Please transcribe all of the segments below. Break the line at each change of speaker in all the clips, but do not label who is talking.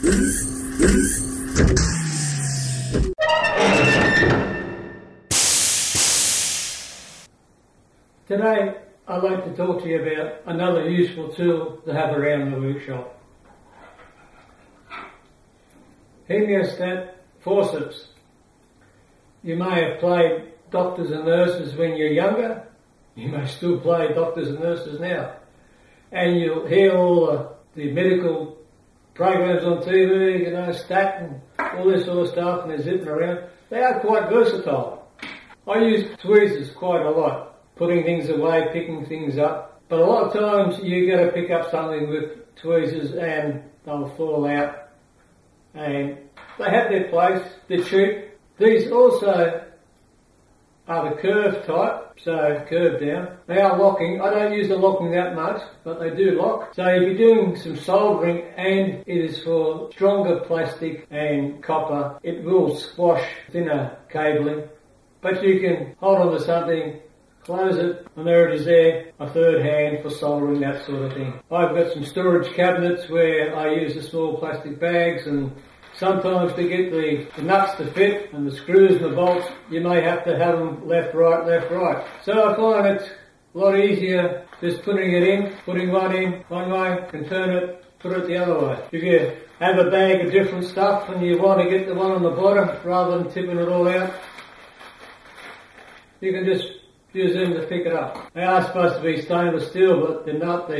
Today I'd like to talk to you about another useful tool to have around the workshop. Hemiostat forceps. You may have played doctors and nurses when you're younger. You may still play doctors and nurses now. And you'll hear all the medical programs on TV, you know, stat and all this sort of stuff, and they're zipping around. They are quite versatile. I use tweezers quite a lot, putting things away, picking things up. But a lot of times you got to pick up something with tweezers and they'll fall out. And they have their place, they're cheap. These also are the curved type, so curved down. They are locking. I don't use the locking that much, but they do lock. So if you're doing some soldering and it is for stronger plastic and copper, it will squash thinner cabling. But you can hold on to something, close it, and there it is there, a third hand for soldering, that sort of thing. I've got some storage cabinets where I use the small plastic bags, and sometimes to get the nuts to fit and the screws and the bolts, you may have to have them left, right. So I find it's a lot easier just putting it in, putting one in one way, and turn it, put it the other way. If you have a bag of different stuff and you want to get the one on the bottom rather than tipping it all out, you can just use them to pick it up. They are supposed to be stainless steel, but they're not.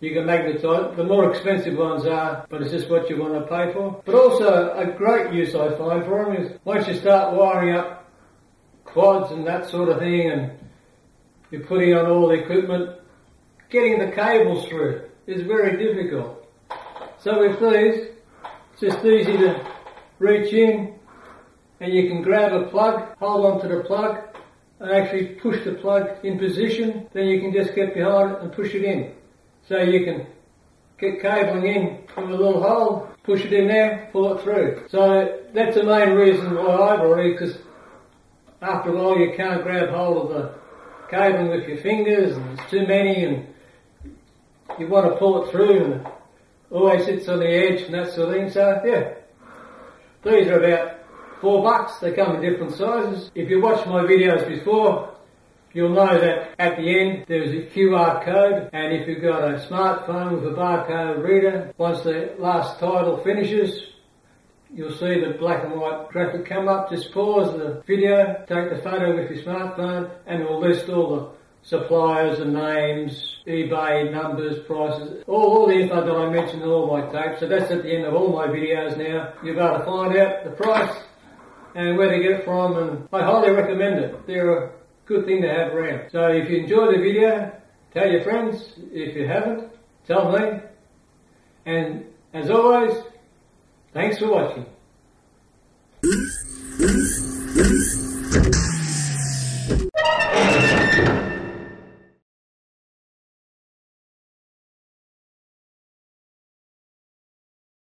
You can magnetite. The more expensive ones are, but it's just what you want to pay for. But also, a great use I find for them is once you start wiring up quads and that sort of thing, and you're putting on all the equipment, getting the cables through is very difficult. So with these, it's just easy to reach in, and you can grab a plug, hold on to the plug, and actually push the plug in position. Then you can just get behind it and push it in. So you can get cabling in from a little hole, push it in there, pull it through. So that's the main reason why I brought it, because after a while you can't grab hold of the cabling with your fingers, and there's too many, and you want to pull it through, and it always sits on the edge and that sort of thing. So yeah, these are about $4. They come in different sizes. If you watched my videos before, you'll know that at the end there's a QR code, and if you've got a smartphone with a barcode reader, once the last title finishes, you'll see the black and white graphic come up. Just pause the video, take the photo with your smartphone, and it will list all the suppliers and names, eBay numbers, prices, all the info that I mentioned in all my tapes. So that's at the end of all my videos now. You'll be able to find out the price and where to get it from, and I highly recommend it. They're a good thing to have around. So if you enjoyed the video, tell your friends. If you haven't, tell me. And as always, thanks for watching.